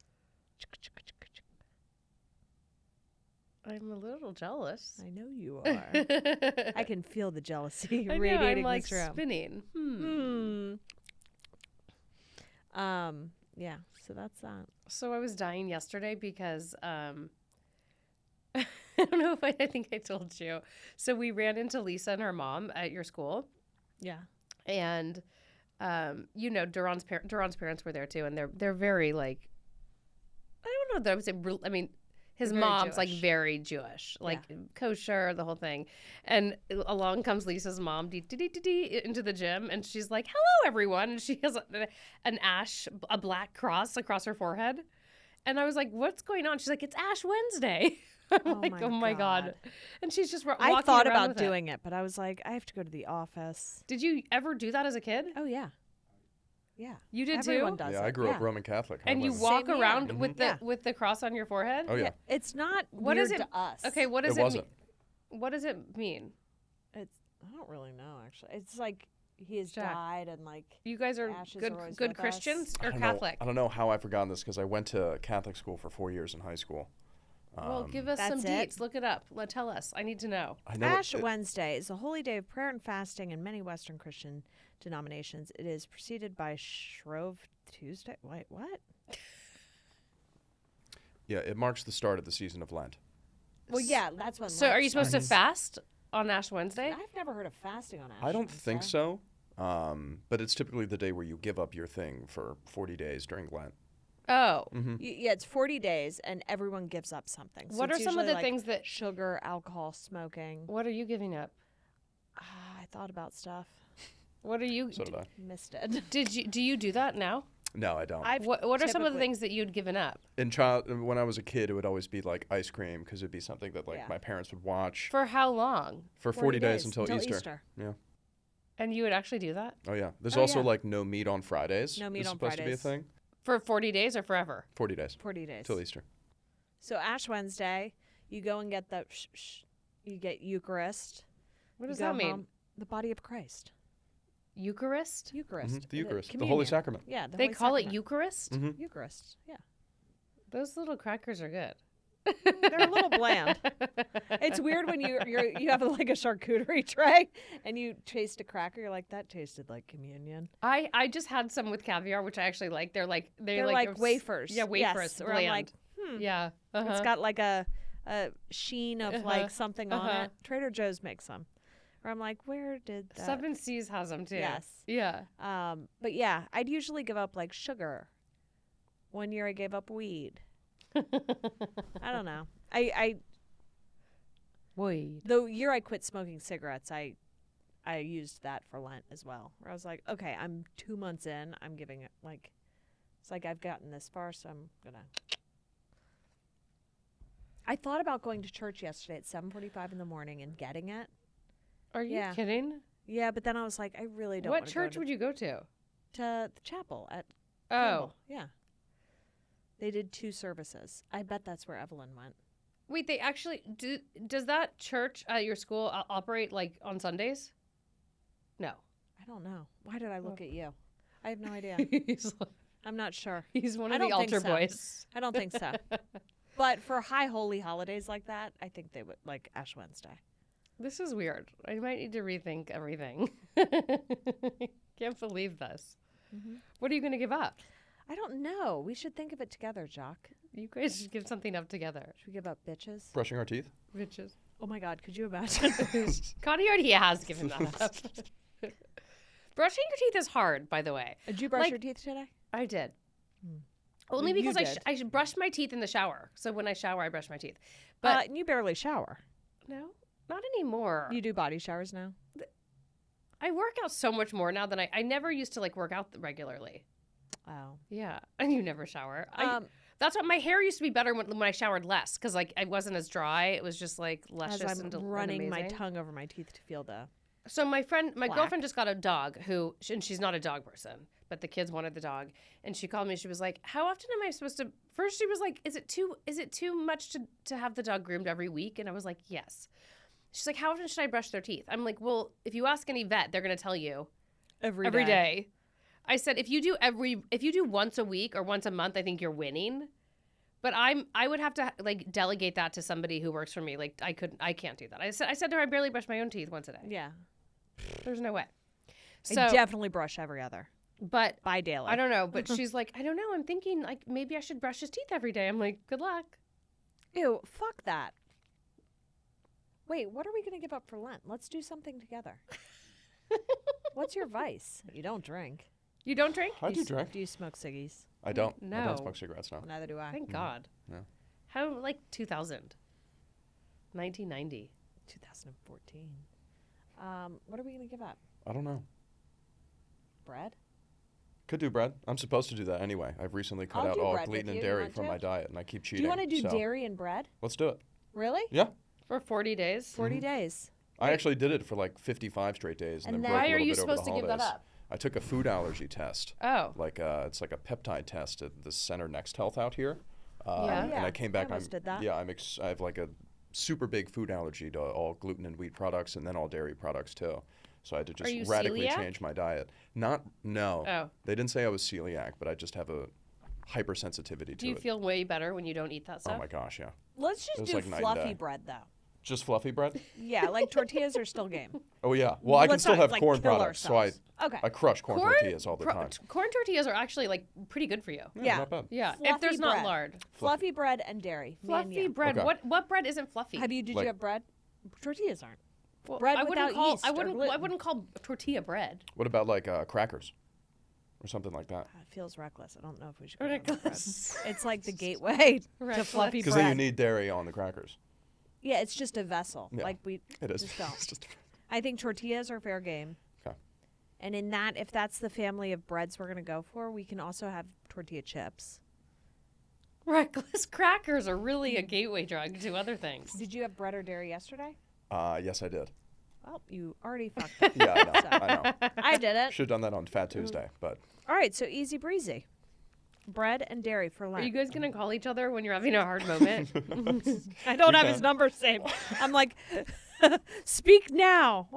I'm a little jealous. I know you are. I can feel the jealousy I know, radiating I'm like this room. spinning. Yeah, so that's that. So I was dying yesterday because I don't know if I think I told you. So we ran into Lisa and her mom at your school, Yeah. and you know Duran's parents were there too, and they're very like, I don't know that I would say. I mean, his Very mom's like Jewish. very Jewish, like kosher, the whole thing. And along comes Lisa's mom into the gym, and she's like, "Hello, everyone!" And she has a black cross across her forehead. And I was like, "What's going on?" She's like, "It's Ash Wednesday." I'm Oh like, my "Oh my god!" God. And she's just walking I thought around about with doing it, but I was like, I have to go to the office. Did you ever do that as a kid? Oh, yeah. Yeah. You did Everyone too. does Yeah, it. I grew up Roman Catholic. And you Like- walk Same here. around with the Yeah. with the cross on your forehead. Oh, yeah. It's not What weird is it- to us. Okay, what does It it wasn't. mean? What does it mean? I don't really know, actually. It's like he has Jack. died and like You guys are Ashes good are always good with us. Christians I or don't Catholic? Know, I don't know how I've forgotten this because I went to Catholic school for 4 years in high school. Well, give us some That's it. deets. Look it up. Tell us. I need to know. I know Ash it- Wednesday is a holy day of prayer and fasting in many Western Christian denominations. It is preceded by Shrove Tuesday. Wait, what? yeah, it marks the start of the season of Lent. Well, yeah, that's when. So, Lent are you supposed to starts. fast on Ash Wednesday? I've never heard of fasting on Ash. I don't think Wednesday. so, but it's typically the day where you give up your thing for 40 days during Lent. Oh, Yeah, it's 40 days, and everyone gives up something. So what are it's some of usually, the like, things that? sugar, alcohol, smoking. What are you giving up? I thought about stuff. What are you? So did I. Missed it. Do you do that now? No, I don't. I've What are some of the typically- things that you'd given up When I was a kid, it would always be like ice cream because it'd be something that like Yeah. my parents would watch for how long? for 40 days until Easter. Easter. Yeah. And you would actually do that? Oh yeah. There's Oh, also yeah. like no meat on Fridays. No meat is on supposed to be a Fridays. thing. For 40 days or forever? 40 days. 40 days. Till Easter. So Ash Wednesday, you go and get you get Eucharist. What You does go that mean? home, the body of Christ. Eucharist? Eucharist. The Eucharist. The Holy communion. Sacrament. Yeah, the They Holy call it Sacrament. Eucharist? Mm-hmm. Eucharist. Yeah. Those little crackers are good. They're a little bland. It's weird when you have like a charcuterie tray and you taste a cracker. You're like, that tasted like communion. I just had some with caviar, which I actually like. They're like wafers. Yeah, wafers. Yes, where I'm like, yeah. Uh-huh. it's got like a sheen of like something on it. Trader Joe's makes some. Where I'm like, where did that? 7 Seas has them too. Yes. Yeah. But yeah, I'd usually give up like sugar. One year I gave up weed. I don't know. I Weed. the year I quit smoking cigarettes, I used that for Lent as well. Where I was like, okay, I'm 2 months in. I'm giving it like, it's like I've gotten this far, so I'm gonna. I thought about going to church yesterday at 7:45 in the morning and getting it. Are you Yeah. kidding? Yeah, but then I was like, I really don't. What wanna church go would you go to? to the chapel at Oh. Campbell. Yeah. They did 2 services. I bet that's where Evelyn went. Wait, they actually does that church at your school operate like on Sundays? No. I don't know. Why did I look at you? I have no idea. he's, I'm not sure. he's one I of the don't think altar so. boys. I don't think so. But for high holy holidays like that, I think they would like Ash Wednesday. This is weird. I might need to rethink everything. Can't believe this. Mm-hmm. What are you going to give up? I don't know. We should think of it together, Jacques. You guys should give something up together. Should we give up bitches? Brushing our teeth. Bitches. Oh my God, could you imagine? Kottie already has given that up. Brushing your teeth is hard, by the way. Did you brush Like- your teeth today? I did. Hmm. Only Well, you because did. I brushed my teeth in the shower. So when I shower, I brush my teeth. But You barely shower. no, not anymore. You do body showers now? I work out so much more now than I never used to like work out regularly. Oh. Yeah, and you never shower. Um, That's what my hair used to be better when I showered less because like I wasn't as dry. It was just like luscious as I'm and running my amazing. tongue over my teeth to feel the. So my Black. girlfriend just got a dog and she's not a dog person, but the kids wanted the dog. And she called me, she was like, how often am I supposed to, first she was like, is it too much to have the dog groomed every week? And I was like, yes. She's like, how often should I brush their teeth? I'm like, well, if you ask any vet, they're going to tell you Every every day. I said, if you do once a week or once a month, I think you're winning. But I would have to like delegate that to somebody who works for me. Like I can't do that. I said to her, I barely brush my own teeth once a day. Yeah. There's no way. I So, definitely brush every other. but Bi-daily. I don't know. But she's like, I don't know. I'm thinking like maybe I should brush his teeth every day. I'm like, good luck. Ew, fuck that. Wait, what are we going to give up for Lent? Let's do something together. What's your vice? You don't drink. You don't drink? I do drink. Do you smoke ciggies? I don't. I No. don't smoke cigarettes now. Neither do I. Thank God. No. How like 2000, 1990. 2014. What are we going to give up? I don't know. Bread? Could do bread. I'm supposed to do that anyway. I've recently cut I'll out do all bread with gluten and you. You dairy want from to? my diet, and I keep cheating. Do you want to do so dairy and bread? Let's do it. Really? Yeah. For 40 days. 40 days. I actually did it for like 55 straight days, and And then then- broke Why a are little you bit over the supposed to give that holidays. up? I took a food allergy test. Oh. Like it's like a peptide test at the Center Next Health out here. Yeah. Oh, And yeah. I came back. I almost did that. Yeah, I have like a super big food allergy to all gluten and wheat products, and then all dairy products too. So I had to Are you just radically celiac? change my diet. No. Oh. They didn't say I was celiac, but I just have a hypersensitivity to Do you it. feel way better when you don't eat that stuff? Oh my gosh, yeah. Let's It just was do like night and fluffy day. bread, though. Just fluffy bread? Yeah, like tortillas are still game. Oh yeah. Well, I can Let's still not, have like, corn kill products, so ourselves. Okay. I crush corn tortillas all the time. Corn tortillas are actually like pretty good for you. Yeah. Not bad. Yeah, if Fluffy there's not bread. lard. Fluffy bread and dairy. Man, Fluffy yeah. bread. Okay. What bread isn't fluffy? Did you Like- have bread? Tortillas aren't. Well, bread I wouldn't without call yeast I or wouldn't gluten. call tortilla bread. What about like crackers, or something like that? It feels reckless. I don't know if we should go down that road. Reckless. It's like the gateway to Reckless. fluffy Because then you bread. need dairy on the crackers. Yeah, it's just a vessel. Yeah. Like we It is. just don't. It's just- I think tortillas are fair game. Okay. And in that, if that's the family of breads we're going to go for, we can also have tortilla chips. Reckless crackers are really a gateway drug to other things. Did you have bread or dairy yesterday? Yes, I did. Well, you already fucked up. Yeah, I know. I know. I did it. Should have done that on Fat Tuesday, but All right, so easy breezy. bread and dairy for Are lunch. you guys going to call each other when you're having a hard moment? I don't have can. his number saved. I'm like, speak now.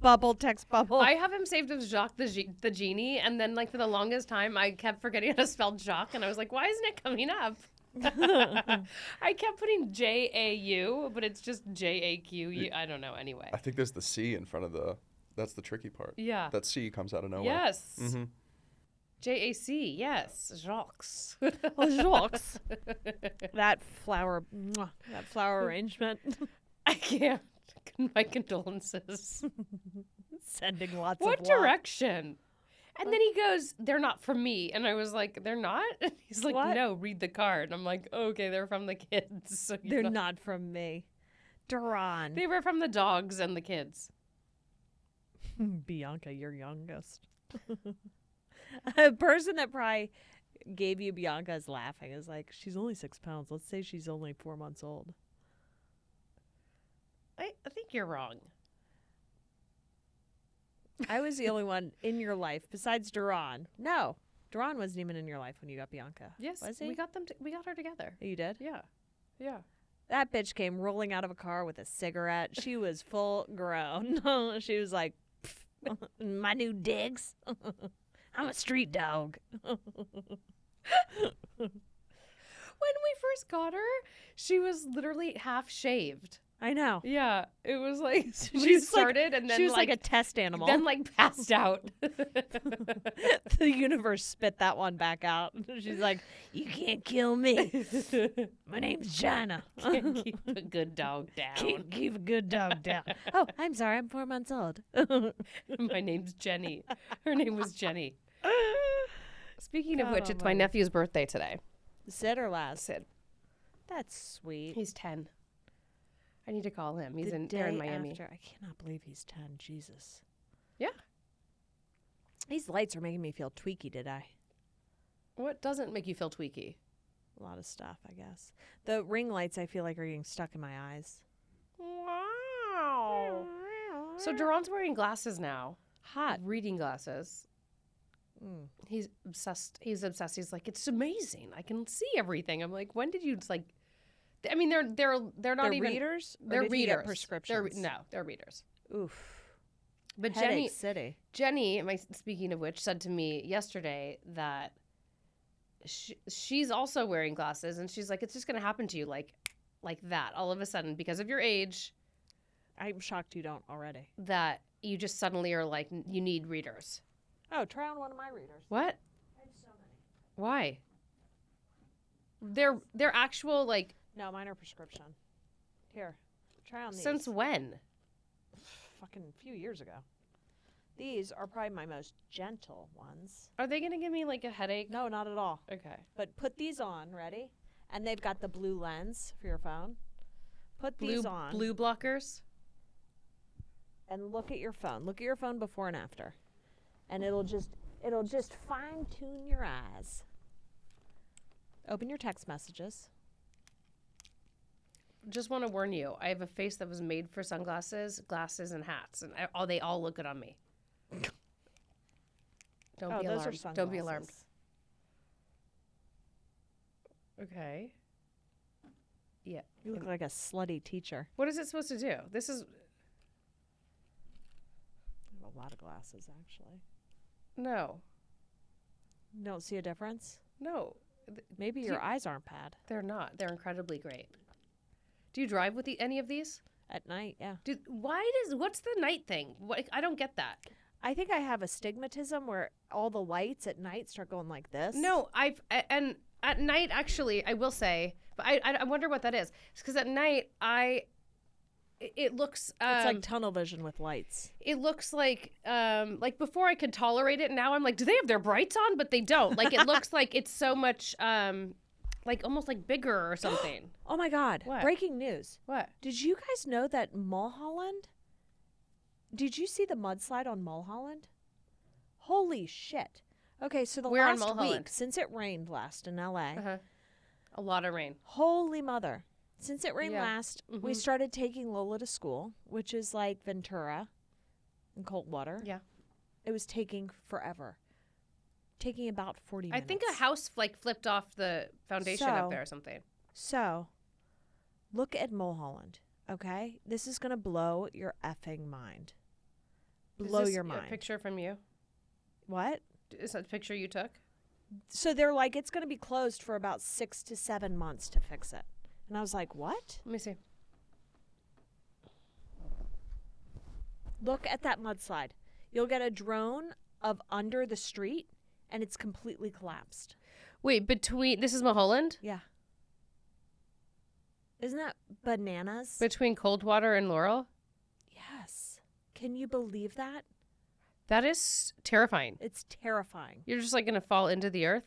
Bubble, text bubble. I have him saved as Jacques the Genie, and then like for the longest time, I kept forgetting how to spell Jacques, and I was like, why isn't it coming up? I kept putting J-A-U, but it's just J-A-Q-U. I don't know. Anyway. I think there's the C in front of the. That's the tricky part. Yeah. That C comes out of nowhere. Yes. Mm-hmm. J-A-C. Yes. Jacques. Jacques. That flower arrangement. I can't. My condolences. Sending lots What of love. direction? And then he goes, they're not from me. And I was like, they're not? And he's like, What? no, read the card. And I'm like, okay, they're from the kids. So They're not from me. Duran. They were from the dogs and the kids. Bianca, your youngest. A person that probably gave you Bianca is laughing. Is like, she's only 6 pounds. Let's say she's only 4 months old. I think you're wrong. I was the only one in your life besides Duran. No, Duran wasn't even in your life when you got Bianca. Yes, Was he? we got them. We got her together. You did? Yeah, yeah. That bitch came rolling out of a car with a cigarette. She was full grown. She was like, my new digs. I'm a street dog. When we first got her, she was literally half shaved. I know. Yeah, it was like she She's started and then She was like a test animal. then like passed out. The universe spit that one back out. She's like, you can't kill me. My name's China. Can't keep a good dog down. Can't keep a good dog down. Oh, I'm sorry. I'm 4 months old. My name's Jenny. Her name was Jenny. Speaking of God which, it's my almighty. nephew's birthday today. Sid or Laz? Sid. That's sweet. He's 10. I need to call him. He's The they're in day Miami. after. I cannot believe he's 10. Jesus. Yeah. These lights are making me feel tweaky today. What doesn't make you feel tweaky? A lot of stuff, I guess. The ring lights, I feel like, are getting stuck in my eyes. Wow. So Duran's wearing glasses now. Hot. Reading glasses. Mm. He's obsessed. He's obsessed. He's like, it's amazing. I can see everything. I'm like, when did you like? I mean, they're not They're even readers? Or They're did he get readers. prescriptions? They're readers. Oof. But Headache City. Jenny, speaking of which, said to me yesterday that she's also wearing glasses, and she's like, it's just gonna happen to you like that all of a sudden because of your age. I'm shocked you don't already. That you just suddenly are like, you need readers. Oh, try on one of my readers. What? I have so many. Why? They're actual like. No, mine are prescription. Here, try on these. Since when? Fucking a few years ago. These are probably my most gentle ones. Are they gonna give me like a headache? No, not at all. Okay. But put these on, ready? And they've got the blue lens for your phone. Put these on Blue blockers. and look at your phone. Look at your phone before and after. And it'll just fine tune your eyes. Open your text messages. Just want to warn you, I have a face that was made for sunglasses, glasses, and hats, and they all look good on me. Don't be those alarmed. are sunglasses. Don't be alarmed. Okay. Yeah. You look like a slutty teacher. What is it supposed to do? This is I have a lot of glasses, actually. no. You don't see a difference? No. Maybe your eyes aren't bad. They're not. They're incredibly great. Do you drive with any of these? At night, yeah. What's the night thing? I don't get that. I think I have astigmatism where all the lights at night start going like this. No, and at night actually, I will say, but I wonder what that is. Because at night it looks it's like tunnel vision with lights. it looks like before I could tolerate it. Now I'm like, do they have their brights on? But they don't. Like it looks like it's so much like almost like bigger or something. Oh my God. What? Breaking news. What? Did you guys know that Mulholland? Did you see the mudslide on Mulholland? Holy shit. Okay, so the Where on last Mulholland? week, since it rained last in LA, Uh-huh. A lot of rain. holy mother. Since it rained Yeah. last, we Mhm. started taking Lola to school, which is like Ventura and cold water. Yeah. It was taking forever. taking about 40 I minutes. think a house like flipped off the foundation So- up there or something. So, look at Mulholland, okay? This is going to blow your effing mind. Blow Is this your a mind. picture from you? What? Is that a picture you took? So they're like, it's going to be closed for about 6 to 7 months to fix it. And I was like, what? Let me see. Look at that mudslide. You'll get a drone of under the street, and it's completely collapsed. Wait, this is Mulholland? Yeah. Isn't that bananas? Between Coldwater and Laurel? Yes. Can you believe that? That is terrifying. It's terrifying. You're just like going to fall into the earth?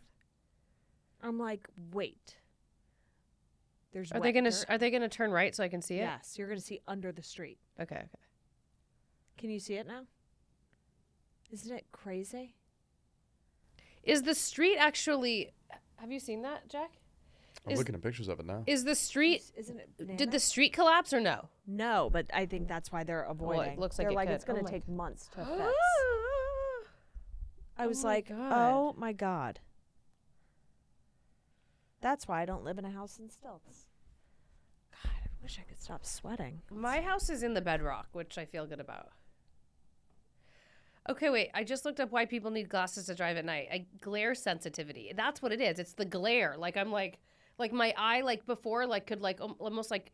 I'm like, wait. There's Are wet they going dirt. to are they going to turn right so I can see it? Yes, you're going to see under the street. Okay. Can you see it now? Isn't it crazy? Is the street actually have you seen that, Jack? I'm looking at pictures of it now. Is the street Isn't it did the bananas? street collapse or no? No, but I think that's why they're avoiding. looks like they're it like could. it's going Oh to my- take months to fix. I was my like, God. oh my God. That's why I don't live in a house in stilts. God, I wish I could stop sweating. My house is in the bedrock, which I feel good about. Okay, wait. I just looked up why people need glasses to drive at night. Glare sensitivity. That's what it is. It's the glare. Like I'm like my eye like before like could like almost like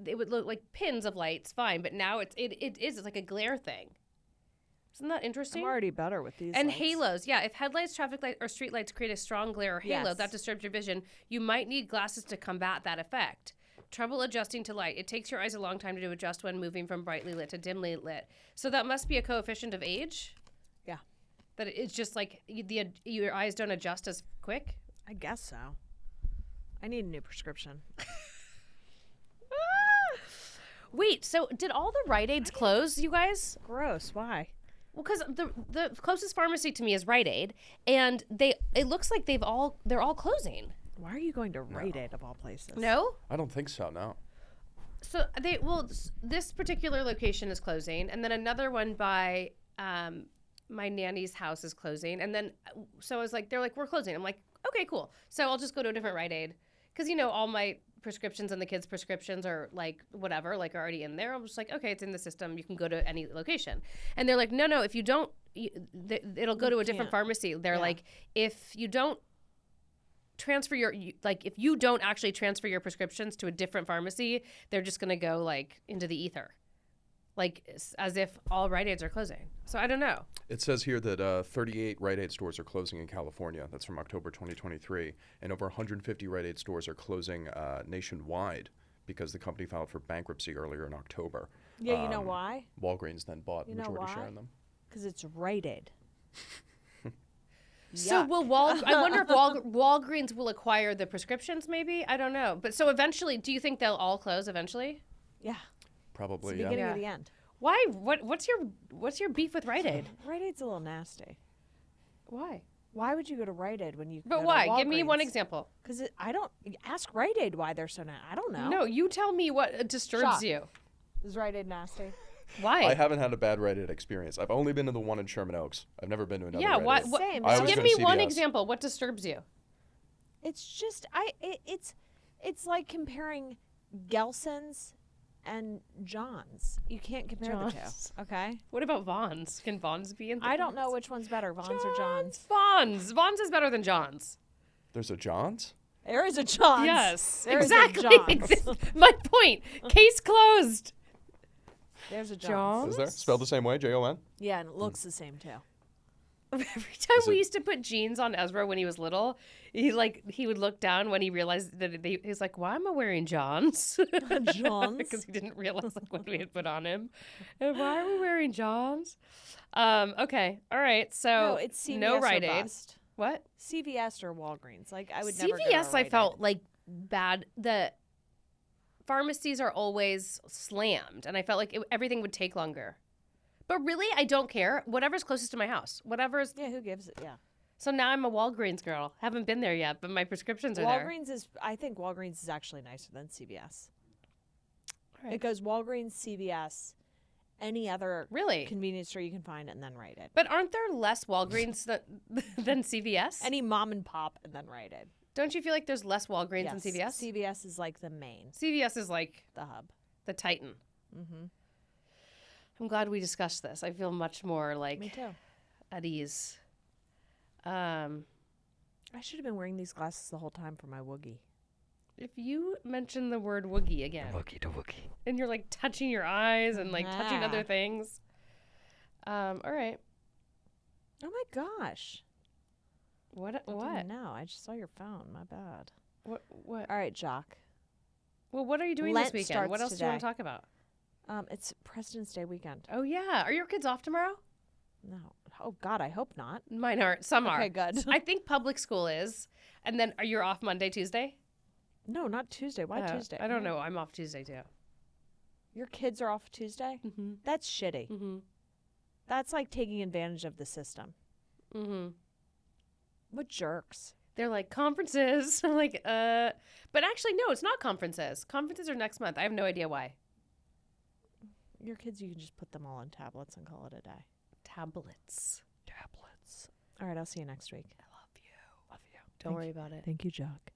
it would look like pins of lights fine, but now it's like a glare thing. Isn't that interesting? I'm already better with these. And lights. halos, yeah. If headlights, traffic lights, or street lights create a strong glare or halo Yes. that disturbs your vision, you might need glasses to combat that effect. Trouble adjusting to light. It takes your eyes a long time to adjust when moving from brightly lit to dimly lit. So that must be a coefficient of age? Yeah. That it's just like your eyes don't adjust as quick? I guess so. I need a new prescription. Wait, so did all the Rite-Aids close, you guys? Gross. Why? Well, because the closest pharmacy to me is Rite-Aid, and it looks like they're all closing. Why are you going to Rite-Aid of all places? No? I don't think so, no. So this particular location is closing, and then another one by my nanny's house is closing, and then so I was like, they're like, we're closing. I'm like, okay, cool. So I'll just go to a different Rite-Aid because all my prescriptions and the kids' prescriptions are like whatever, like are already in there. I'm just like, okay, it's in the system. You can go to any location, and they're like, no, if you don't, it'll go to a different pharmacy. They're like, if you don't transfer if you don't actually transfer your prescriptions to a different pharmacy, they're just going to go like into the ether, like as if all Rite-Aids are closing. So I don't know. It says here that 38 Rite-Aid stores are closing in California. That's from October 2023. And over 150 Rite-Aid stores are closing nationwide because the company filed for bankruptcy earlier in October. Yeah, you know why? Walgreens then bought You know majority share why? in them. Because it's Rite-Aid. So Yuck. will I wonder if Walgreens will acquire the prescriptions maybe? I don't know. But so eventually, do you think they'll all close eventually? Yeah. It's Probably, the yeah. beginning of the end. Why? What's your beef with Rite-Aid? Rite-Aid's a little nasty. Why? Why would you go to Rite-Aid when you But go to why? Give me one Walgreens? example. Because I don't ask Rite-Aid why they're so nasty. I don't know. No, you tell me what disturbs Shock. you. Is Rite-Aid nasty? Why? I haven't had a bad Rite-Aid experience. I've only been to the one in Sherman Oaks. I've never been to another Yeah, Rite-Aid. what? Same. I always Give go me to one CVS. example. What disturbs you? It's just it's like comparing Gelson's and John's. You can't compare the John's. two. Okay. What about Vaughn's? Can Vaughn's be in? I don't know which one's better, Vaughn's or John's. Vaughn's. Vaughn's is better than John's. There's a John's? There is a John's. Yes, There is a exactly. John's. My point. Case closed. There's a John's? John's. Is there? Spelled the same way, Jon? Yeah, and it looks the same too. Every time Is we it- used to put jeans on Ezra when he was little, he would look down when he realized that he's like, "Why am I wearing Johns?" John's? Because he didn't realize like what we had put on him. And why are we wearing Johns? Okay, all right. So No, it's CVS no or Rite-Aid. bust. What? CVS or Walgreens. Like I would never go to CVS, I Rite-Aid. felt like bad. The pharmacies are always slammed, and I felt like everything would take longer. But really, I don't care. Whatever's closest to my house. Whatever's. Yeah, who gives it? Yeah. So now I'm a Walgreens girl. Haven't been there yet, but my prescriptions are there. I think Walgreens is actually nicer than CVS. All right. It goes Walgreens, CVS, any other Really? convenience store you can find and then Rite Aid. But aren't there less Walgreens than CVS? Any mom and pop and then Rite Aid. Don't you feel like there's less Walgreens than Yes, CVS? CVS is like the main, CVS is like the hub. the Titan. Mm-hmm. I'm glad we discussed this. I feel much more Me like too. at ease. I should have been wearing these glasses the whole time for my woogie. If you mention the word woogie again, Woogie to woogie. and you're like touching your eyes and like touching Ah. other things. All right. Oh my gosh. What? No, I just saw your phone. My bad. What? All right, Jacques. Well, what are you doing Lent this weekend? What starts else do you want to today. talk about? It's President's Day weekend. Oh yeah, are your kids off tomorrow? No. Oh God, I hope not. Mine aren't. Some are. Okay, good. I think public school is. And then are you off Monday, Tuesday? No, not Tuesday. Why Tuesday? I don't know. I'm off Tuesday too. Your kids are off Tuesday? Mm-hmm. That's shitty. Mm-hmm. That's like taking advantage of the system. Mm-hmm. What jerks. They're like conferences. I'm like, but actually no, it's not conferences. Conferences are next month. I have no idea why. Your kids, you can just put them all on tablets and call it a day. Tablets. All right, I'll see you next week. I love you. Love you. Don't worry about it. Thank you, Jacques.